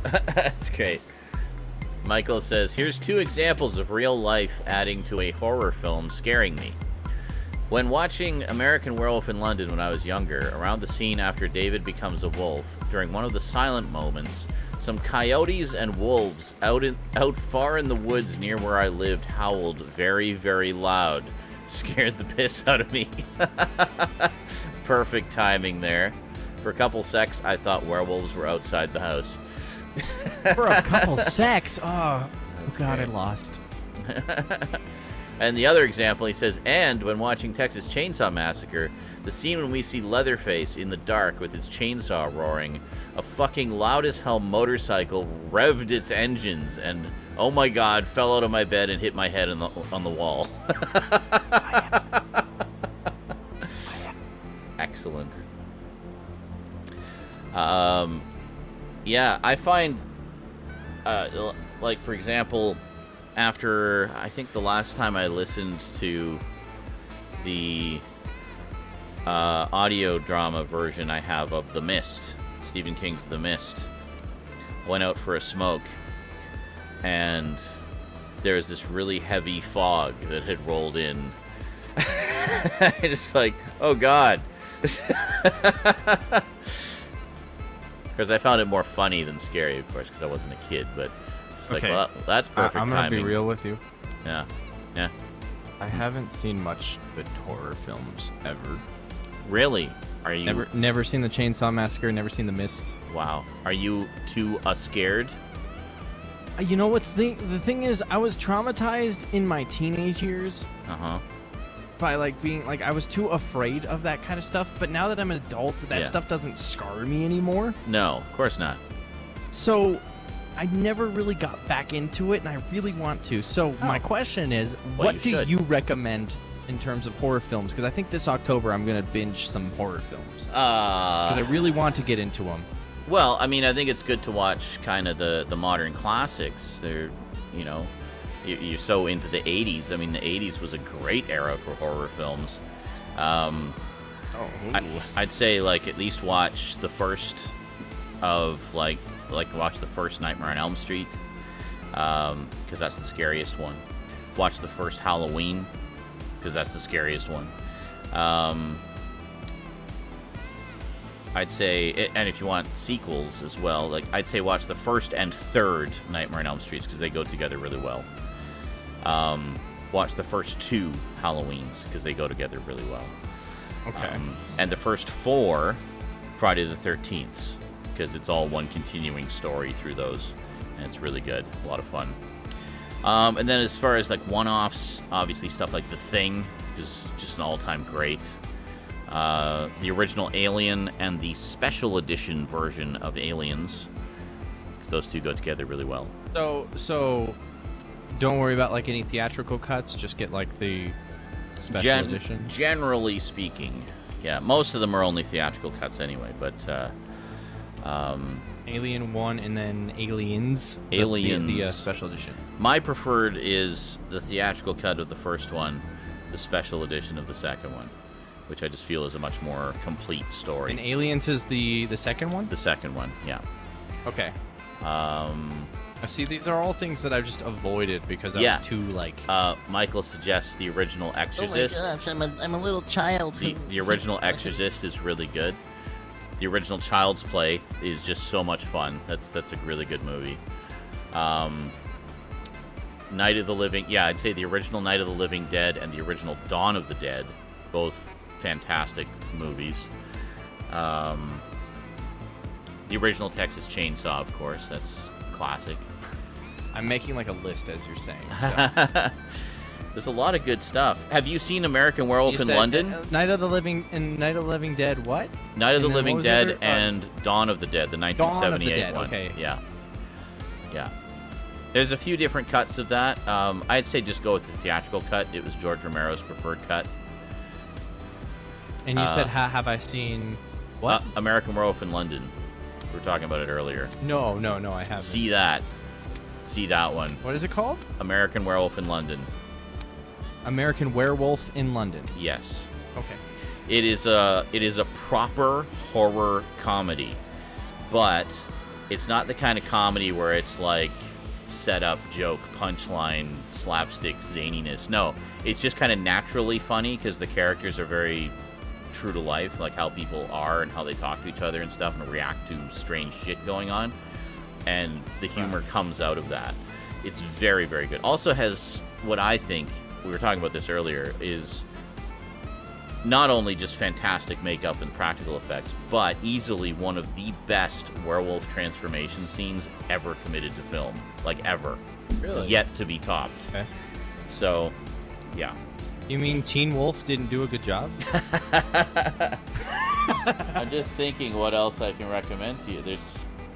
That's great. Michael says, here's 2 examples of real life adding to a horror film scaring me. When watching American Werewolf in London when I was younger, around the scene after David becomes a wolf, during one of the silent moments, some coyotes and wolves out far in the woods near where I lived howled very, very loud. Scared the piss out of me. Perfect timing there. For a couple secs, I thought werewolves were outside the house. For a couple secs? Oh, God, great. I lost. And the other example, he says, and when watching Texas Chainsaw Massacre, the scene when we see Leatherface in the dark with his chainsaw roaring, a fucking loud as hell motorcycle revved its engines and, oh my God, fell out of my bed and hit my head on the wall. Excellent. Yeah, I find, like, for example, after, I think the last time I listened to the audio drama version I have of The Mist, Stephen King's The Mist, went out for a smoke, and there was this really heavy fog that had rolled in. It's like, oh God. Because I found it more funny than scary, of course, because I wasn't a kid, but it's like, well, that's perfect I'm gonna timing. be real with you. Yeah. Yeah. I haven't seen much good horror films ever. Really? Are you... Never seen the Chainsaw Massacre, never seen The Mist. Wow. Are you too scared? You know what's the thing is, I was traumatized in my teenage years Uh-huh. by being I was too afraid of that kind of stuff, but now that I'm an adult, that stuff doesn't scar me anymore. No, of course not. So I never really got back into it, and I really want to. So my question is, Well, what you do should. you recommend in terms of horror films? Because I think this October I'm going to binge some horror films. Because I really want to get into them. Well, I mean, I think it's good to watch kind of the modern classics. They're, you know, you're so into the 80s. I mean, the 80s was a great era for horror films. I'd say, at least watch the first of, watch the first Nightmare on Elm Street, because that's the scariest one. Watch the first Halloween, because that's the scariest one. I'd say, and if you want sequels as well, I'd say watch the first and third Nightmare on Elm Streets, because they go together really well. Watch the first 2 Halloweens, because they go together really well. Okay. And the first 4 Friday the 13th, because it's all one continuing story through those, and it's really good. A lot of fun. And then as far as one-offs, obviously stuff like The Thing is just an all-time great. The original Alien and the special edition version of Aliens, because those 2 go together really well. So don't worry about any theatrical cuts. Just get the special edition. Generally speaking, yeah, most of them are only theatrical cuts anyway. But Alien 1 and then Aliens. Aliens, the special edition. My preferred is the theatrical cut of the first one, the special edition of the second one, which I just feel is a much more complete story. And Aliens is the second one? The second one, yeah. Okay. See, these are all things that I've just avoided because I was too Michael suggests the original Exorcist. Oh my gosh, I'm a little child. The original Exorcist is really good. The original Child's Play is just so much fun. That's a really good movie. Night of the Living, I'd say the original Night of the Living Dead and the original Dawn of the Dead, both fantastic movies. The original Texas Chainsaw, of course, that's classic. I'm making a list as you're saying. So. There's a lot of good stuff. Have you seen American Werewolf in London? Night of the Living and Night of the Living Dead. What? Night of the Living Dead and Dawn of the Dead, the 1978 one. Okay. Yeah. There's a few different cuts of that. I'd say just go with the theatrical cut. It was George Romero's preferred cut. And you said, have I seen what? American Werewolf in London. We were talking about it earlier. No, I haven't. See that one. What is it called? American Werewolf in London. American Werewolf in London. Yes. Okay. It is a proper horror comedy, but It's not the kind of comedy where it's like set up, joke, punchline, slapstick, zaniness. No, it's just kind of naturally funny because the characters are very true to life, like how people are and how they talk to each other and stuff and react to strange shit going on. And the humor comes out of that. It's very, very good. Also has what I think, we were talking about this earlier, is not only just fantastic makeup and practical effects, but easily one of the best werewolf transformation scenes ever committed to film. Like, ever. Really? Yet to be topped. Okay. So, yeah. You mean Teen Wolf didn't do a good job? I'm just thinking what else I can recommend to you. There's...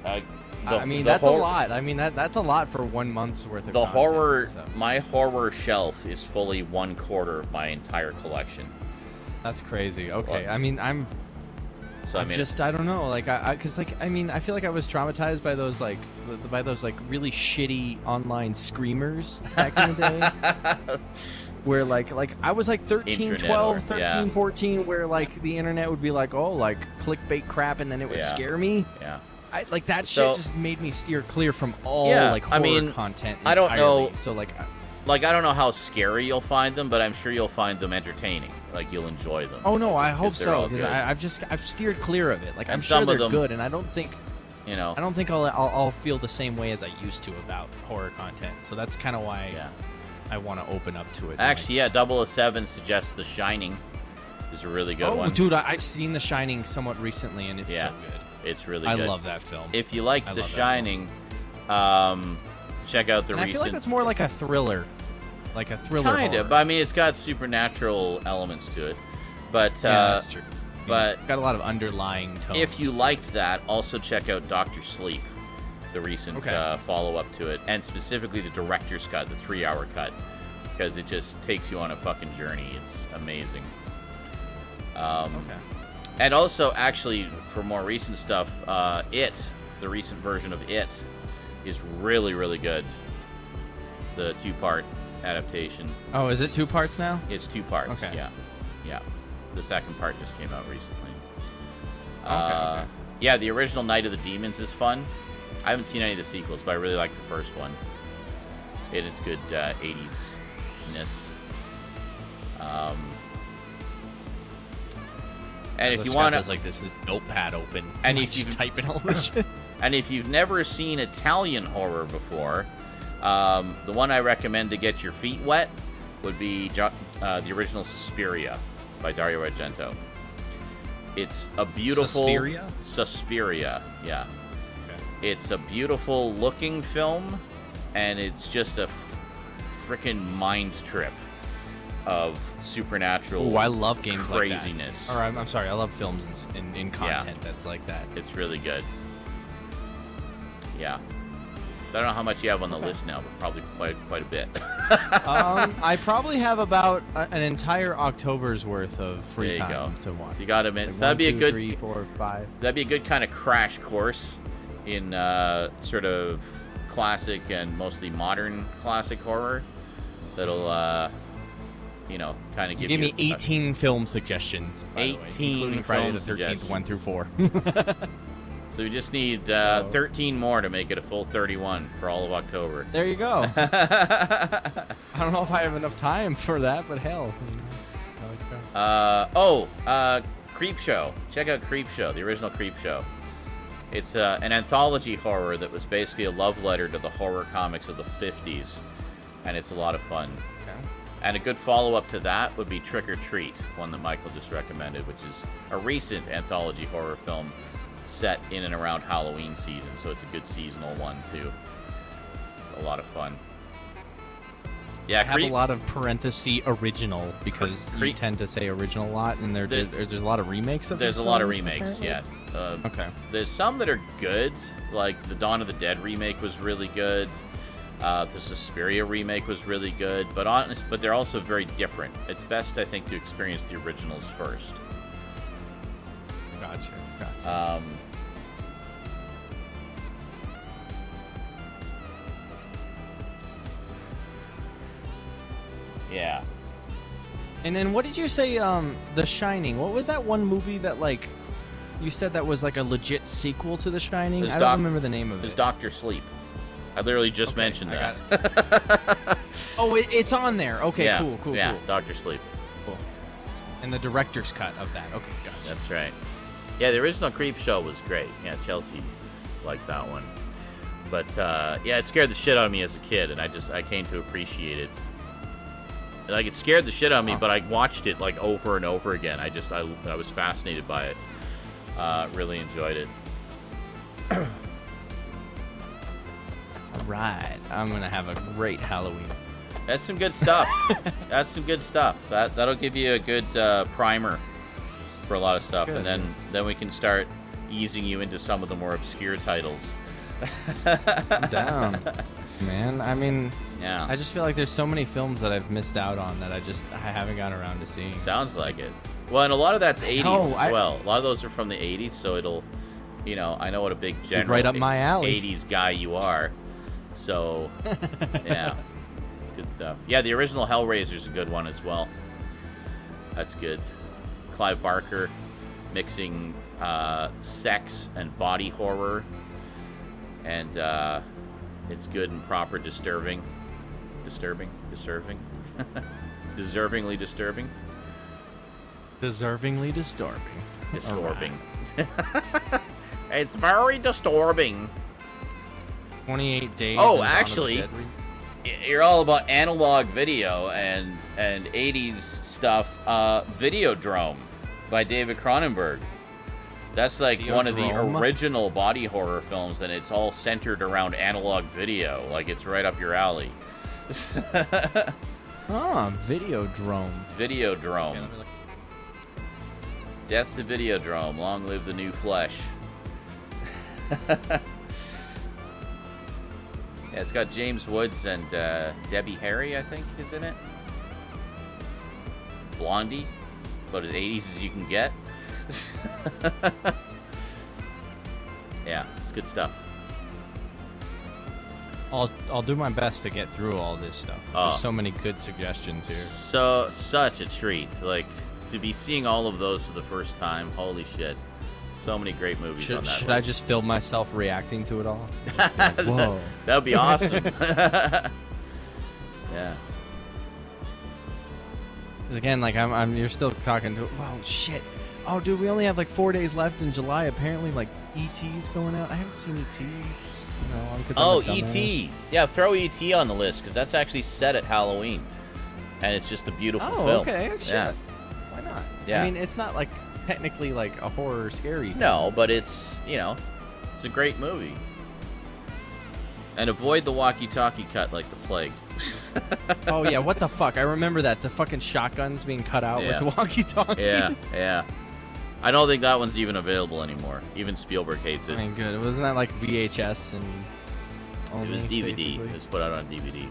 that's a lot. I mean, that's a lot for 1 month's worth of content, horror... So. My horror shelf is fully 1/4 of my entire collection. That's crazy. Okay, Well, I mean, I don't know, like, cause like, I mean, I feel like I was traumatized by those like really shitty online screamers back in the day, where like I was like 13, Internet 12, or- 13, yeah. 14, where like the internet would be like, oh, like clickbait crap, and then it would Yeah. scare me. Yeah. Like that So- shit just made me steer clear from all Yeah, like I horror mean, content. I don't know- entirely. So like. Like, I don't know how scary you'll find them, but I'm sure you'll find them entertaining. Like, you'll enjoy them. Oh no, I hope 'Cause they're all so. Because good. I've steered clear of it. Like And I'm sure some of they're them- good, and I don't think You know? I'll feel the same way as I used to about horror content. So that's kind of why Yeah. I want to open up to it. Actually, yeah, 007 suggests The Shining is a really good oh, one. dude, I've seen The Shining somewhat recently, and it's Yeah. so good. It's really I good. love that film. If you liked I The love that Shining, check out the and I recent... feel like that's more like a thriller. Like a thriller Kind horror. of, but I mean, it's got supernatural elements to it. But yeah, that's true. but- got a lot of underlying tones. if you to it. liked that, also check out Doctor Sleep, the recent Okay. follow-up to it, and specifically the director's cut, the 3-hour cut, because it just takes you on a fucking journey. It's amazing. Okay. And also, actually, for more recent stuff, It, the recent version of It, is really, really good. The 2-part adaptation. Oh, is it 2 parts now? It's 2 parts. Okay. Yeah. The second part just came out recently. Okay. Yeah, the original Night of the Demons is fun. I haven't seen any of the sequels, but I really like the first one. It's good 80s-ness. And if you want to, like this is notepad open, And I if just you- type in all this shit. and if you've never seen Italian horror before, the one I recommend to get your feet wet would be the original Suspiria by Dario Argento. It's a beautiful... Suspiria? Suspiria, yeah. It's a beautiful looking film, and it's just a frickin' mind trip of supernatural Ooh, I love games craziness. like that. Or I'm sorry, I love films in content that's like that. It's really good. Yeah. So I don't know how much you have on the list now, but probably quite a bit. I probably have about an entire October's worth of free There you time go. to watch. So you got a minute. Like So that'd 1, be a 2, good 3, 4, 5. that'd be a good kind of crash course in sort of classic and mostly modern classic horror. That'll kind of give Give you me 18 film suggestions. By the way, 18 including Friday the film 13th, 1 through 4. So we just need 13 more to make it a full 31 for all of October. There you go. I don't know if I have enough time for that, but hell. Creep Show. Check out Creep Show, the original Creep Show. It's an anthology horror that was basically a love letter to the horror comics of the 50s, and it's a lot of fun. Okay. And a good follow-up to that would be Trick or Treat, one that Michael just recommended, which is a recent anthology horror film set in and around Halloween season, so it's a good seasonal one, too. It's a lot of fun. Yeah, I have a lot of parenthesis original because you tend to say original a lot, and there's a lot of remakes of. There's a these lot of films, remakes, apparently? yeah. Okay. There's some that are good, like the Dawn of the Dead remake was really good. The Suspiria remake was really good, but they're also very different. It's best, I think, to experience the originals first. Gotcha. Yeah. And then what did you say? The Shining. What was that one movie that like You said that was like a legit sequel to The Shining? It's I don't remember the name of It's it. Dr. Sleep. I literally just mentioned that. Oh, it's on there. Okay, yeah, cool. Yeah, Dr. Sleep. Cool. And the director's cut of that. Okay, gotcha. That's right. Yeah, the original Creep Show was great. Yeah, Chelsea liked that one. But, yeah, it scared the shit out of me as a kid, and I came to appreciate it. Like, it scared the shit out of me, but I watched it, like, over and over again. I was fascinated by it. Really enjoyed it. All right. I'm going to have a great Halloween. That's some good stuff. That's some good stuff. That'll give you a good primer for a lot of stuff, Good, and then we can start easing you into some of the more obscure titles. I'm down, man. I mean, Yeah. I just feel like there's so many films that I've missed out on that I haven't gotten around to seeing. Sounds like it. Well, and a lot of that's 80s know, as well. A lot of those are from the 80s, so it'll, I know what a big general right up my alley. 80s guy you are. So, yeah. It's good stuff. Yeah, the original Hellraiser's a good one as well. That's good. Clive Barker mixing sex and body horror. And it's good and proper disturbing. Deservingly disturbing. Deservingly disturbing. Disturbing. Right. It's very disturbing. 28 Days. Oh, and Dawn of the actually, Dead you're all about analog video and 80s stuff. Videodrome by David Cronenberg. That's like one of the Videodrome? original body horror films, and it's all centered around analog video. Like, it's right up your alley. Videodrome. Videodrome. Okay, let me look. Death to Videodrome. Long live the new flesh. Yeah, it's got James Woods and Debbie Harry, I think, is in it. Blondie. About as 80s as you can get. Yeah, it's good stuff. I'll do my best to get through all this stuff. Oh. There's so many good suggestions here. So, such a treat. Like, to be seeing all of those for the first time, holy shit. So many great movies on that Should list. I just film myself reacting to it all? Like, whoa. That would be awesome. Yeah. Because again, like you're still talking to. Wow, shit. Oh, dude, we only have like 4 days left in July. Apparently, like ET's going out. I haven't seen ET. Oh, E.T. Yeah, throw E.T. on the list, because that's actually set at Halloween. And it's just a beautiful film. Oh, okay. Shit. Yeah. Why not? Yeah. I mean, it's not like technically like a horror scary film. No, but it's, it's a great movie. And avoid the walkie-talkie cut like the plague. Oh, yeah, what the fuck? I remember that. The fucking shotguns being cut out with the walkie-talkies. Yeah. I don't think that one's even available anymore. Even Spielberg hates I it. mean, good. Wasn't that like VHS and It was DVD. basically? It was put out on DVD.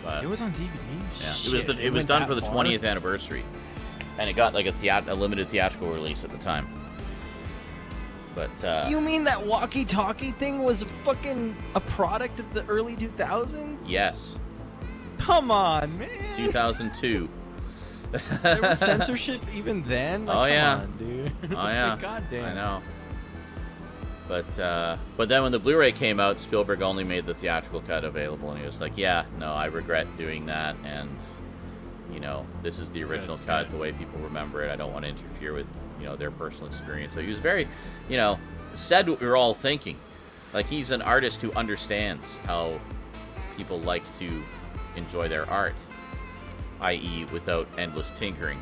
But, It was on DVD? yeah. Shit, It was went done that for the far? 20th anniversary. And it got like a limited theatrical release at the time. But, You mean that walkie-talkie thing was a product of the early 2000s? yes. Come on, man. 2002. There was censorship even then? Like, Oh, yeah. Come on, dude. Oh yeah, Like, goddamn. I know. But then when the Blu-ray came out, Spielberg only made the theatrical cut available, and he was like, "Yeah, no, I regret doing that, and this is the original cut, the way people remember it. I don't want to interfere with their personal experience." So he was very, said what we were all thinking. Like, he's an artist who understands how people like to enjoy their art, i.e., without endless tinkering.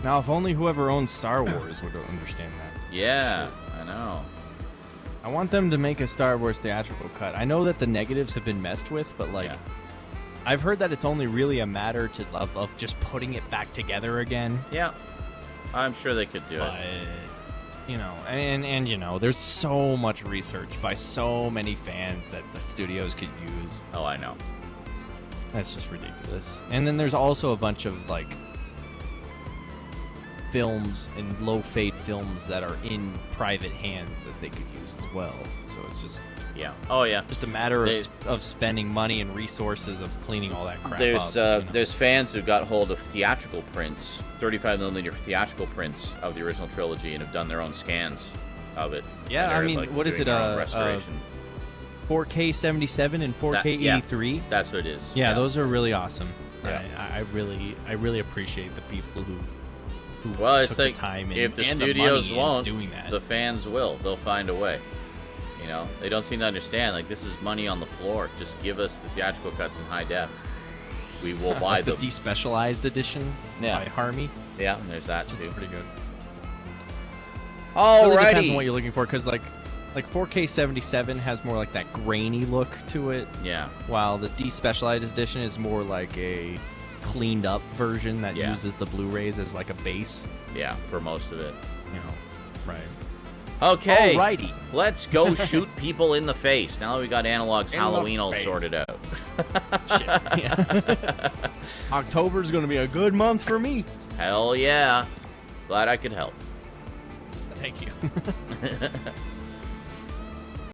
Now, if only whoever owns Star Wars would understand that. Yeah, I know. I want them to make a Star Wars theatrical cut. I know that the negatives have been messed with, but like, Yeah. I've heard that it's only really a matter of just putting it back together again. Yeah, I'm sure they could do But it. and there's so much research by so many fans that the studios could use. Oh, I know. That's just ridiculous. And then there's also a bunch of like films and low fade films that are in private hands that they could use as well. So it's just just a matter of spending money and resources of cleaning all that crap up. There's fans who got hold of theatrical prints, 35mm theatrical prints of the original trilogy, and have done their own scans of it. Yeah, I mean, what is it? Restoration. 4K 77 and 4K 83. That's what it is. Yeah, those are really awesome. Yeah. I really appreciate the people who it's took like the time if the and studios the money won't, in doing that. the fans will. They'll find a way. You know, they don't seem to understand. Like, this is money on the floor. Just give us the theatrical cuts in high def. We will buy the them. despecialized edition by Harmy. Yeah, and there's that too. It's pretty good. Alrighty. It really depends on what you're looking for, because like 4K 77 has more like that grainy look to it. Yeah. While the despecialized edition is more like a cleaned up version that uses the Blu-rays as like a base. Yeah, for most of it. You know, right. Okay. Alrighty. Let's go shoot people in the face. Now that we got Analog's Halloween all sorted out. Shit. Yeah. October's gonna be a good month for me. Hell yeah. Glad I could help. Thank you.